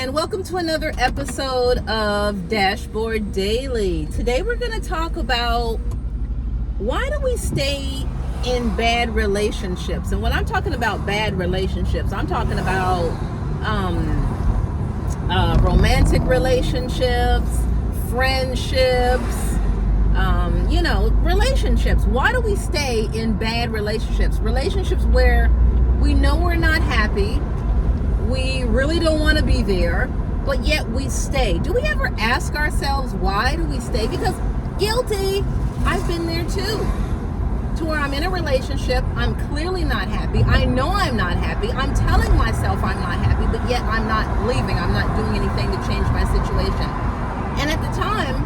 and welcome to another episode of Dashboard Daily. Today we're going to talk about why do we stay in bad relationships. And when I'm talking about bad relationships, I'm talking about romantic relationships, friendships, relationships. Why do we stay in bad relationships? Relationships where we know we're not happy, we really don't want to be there, but yet we stay. Do we ever ask ourselves, why do we stay? Because guilty, I've been there too. To where I'm in a relationship, I'm clearly not happy. I know I'm not happy. I'm telling myself I'm not happy, but yet I'm not leaving. I'm not doing anything to change my situation. And at the time,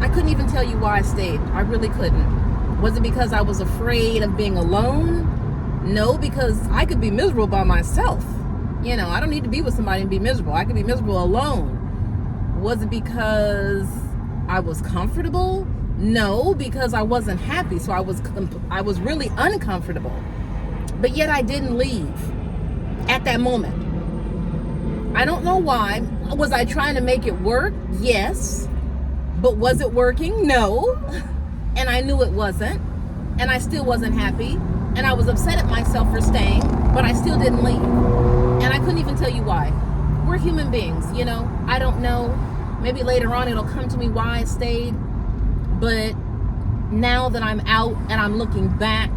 I couldn't even tell you why I stayed. I really couldn't. Was it because I was afraid of being alone? No, because I could be miserable by myself. I don't need to be with somebody and be miserable. I could be miserable alone. Was it because I was comfortable? No, because I wasn't happy. So I was really uncomfortable. But yet I didn't leave at that moment. I don't know why. Was I trying to make it work? Yes. But was it working? No. And I knew it wasn't. And I still wasn't happy. And I was upset at myself for staying, but I still didn't leave. And I couldn't even tell you why. We're human beings, I don't know. Maybe later on it'll come to me why I stayed. But now that I'm out and I'm looking back,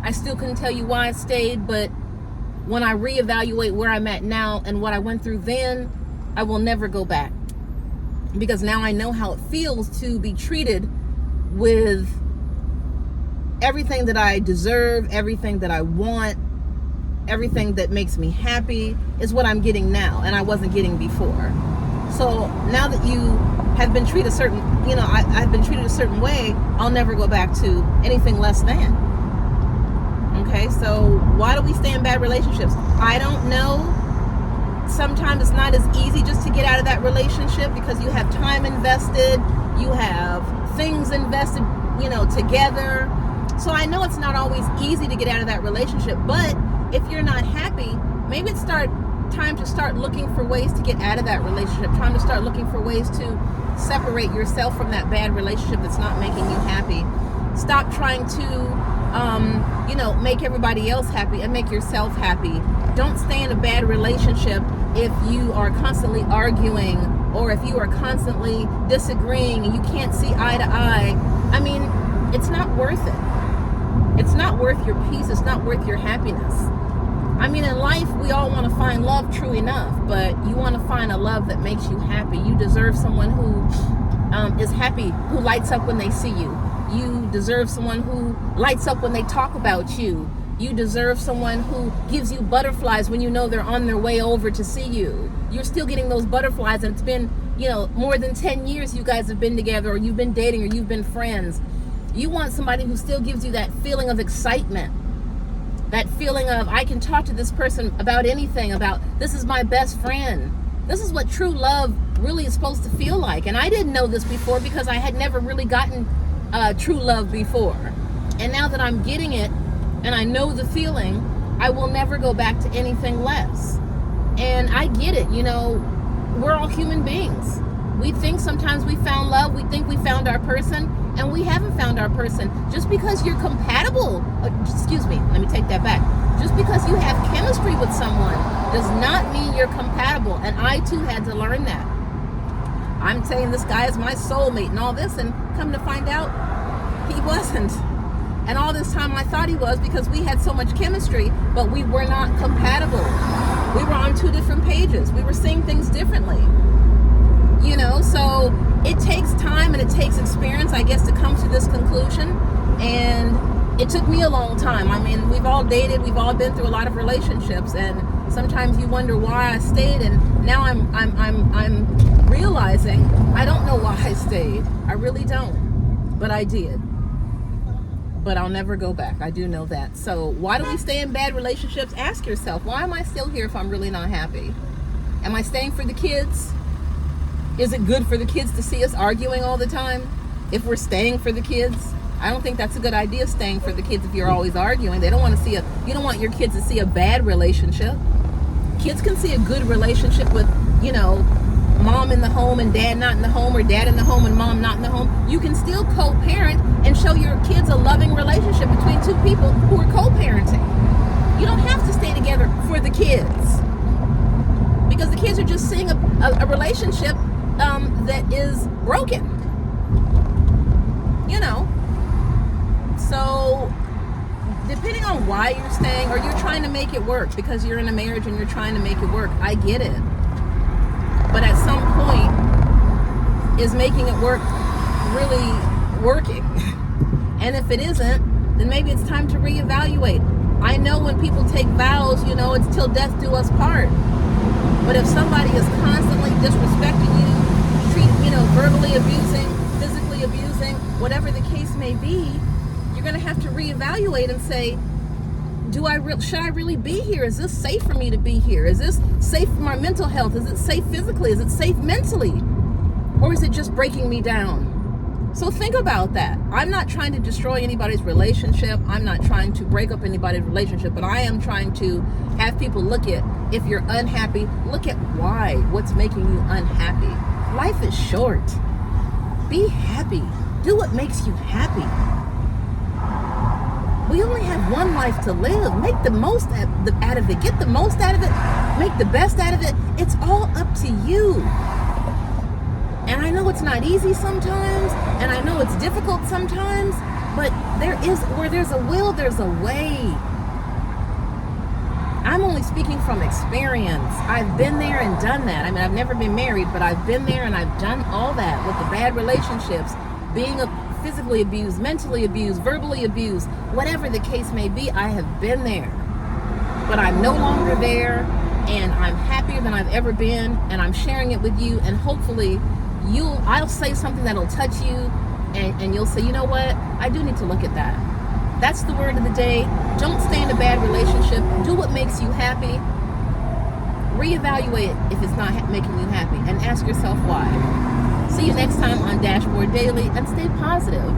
I still couldn't tell you why I stayed. But when I reevaluate where I'm at now and what I went through then, I will never go back. Because now I know how it feels to be treated with everything that I deserve, everything that I want, everything that makes me happy is what I'm getting now, and I wasn't getting before. So now that you have been treated I've been treated a certain way, I'll never go back to anything less than. Okay, so why do we stay in bad relationships? I don't know. Sometimes it's not as easy just to get out of that relationship because you have time invested, you have things invested, together. So I know it's not always easy to get out of that relationship, but if you're not happy, maybe it's time to start looking for ways to get out of that relationship, time to start looking for ways to separate yourself from that bad relationship that's not making you happy. Stop trying to, make everybody else happy and make yourself happy. Don't stay in a bad relationship if you are constantly arguing or if you are constantly disagreeing and you can't see eye to eye. I mean, it's not worth it. It's not worth your peace. It's not worth your happiness. I mean, in life, we all want to find love, true enough, but you want to find a love that makes you happy. You deserve someone who is happy, who lights up when they see you. You deserve someone who lights up when they talk about you. You deserve someone who gives you butterflies when you know they're on their way over to see you. You're still getting those butterflies, and it's been, more than 10 years you guys have been together, or you've been dating, or you've been friends. You want somebody who still gives you that feeling of excitement, that feeling of, I can talk to this person about anything, about this is my best friend. This is what true love really is supposed to feel like. And I didn't know this before because I had never really gotten true love before. And now that I'm getting it and I know the feeling, I will never go back to anything less. And I get it, we're all human beings. We think sometimes we found love, we think we found our person, and we haven't found our person. Just because you're compatible, let me take that back. Just because you have chemistry with someone does not mean you're compatible. And I too had to learn that. I'm saying this guy is my soulmate and all this, and come to find out, he wasn't. And all this time I thought he was because we had so much chemistry, but we were not compatible. We were on two different pages. We were seeing things differently. So it takes time and it takes experience, I guess, to come to this conclusion. And it took me a long time. I mean, we've all dated, we've all been through a lot of relationships, and sometimes you wonder why I stayed. And now I'm realizing I don't know why I stayed. I really don't, but I did. But I'll never go back. I do know that. So why do we stay in bad relationships? Ask yourself, why am I still here if I'm really not happy? Am I staying for the kids? Is it good for the kids to see us arguing all the time? If we're staying for the kids? I don't think that's a good idea, staying for the kids if you're always arguing. They don't want to see you don't want your kids to see a bad relationship. Kids can see a good relationship with, you know, mom in the home and dad not in the home, or dad in the home and mom not in the home. You can still co-parent and show your kids a loving relationship between two people who are co-parenting. You don't have to stay together for the kids, because the kids are just seeing a relationship that is broken, you know. So depending on why you're staying, or you're trying to make it work because you're in a marriage and you're trying to make it work, I get it. But at some point, is making it work really working? And if it isn't, then maybe it's time to reevaluate. I know when people take vows, you know, it's till death do us part. But if somebody is constantly disrespecting you, verbally abusing, physically abusing, whatever the case may be, you're going to have to reevaluate and say, should I really be here? Is this safe for me to be here? Is this safe for my mental health? Is it safe physically? Is it safe mentally? Or is it just breaking me down? So think about that. I'm not trying to destroy anybody's relationship. I'm not trying to break up anybody's relationship, but I am trying to have people look at, if you're unhappy, look at why, what's making you unhappy. Life is short. Be happy. Do what makes you happy. We only have one life to live. Make the most out of it. Get the most out of it. Make the best out of it. It's all up to you. And I know it's not easy sometimes, and I know it's difficult sometimes, but where there's a will, there's a way. I'm only speaking from experience. I've been there and done that. I mean, I've never been married, but I've been there and I've done all that with the bad relationships, being physically abused, mentally abused, verbally abused, whatever the case may be. I have been there, but I'm no longer there, and I'm happier than I've ever been, and I'm sharing it with you, and hopefully I'll say something that'll touch you, and you'll say, you know what, I do need to look at that. That's the word of the day. Don't stay in a bad relationship. Do what makes you happy. Reevaluate if it's not making you happy, and ask yourself why. See you next time on Dashboard Daily, and stay positive.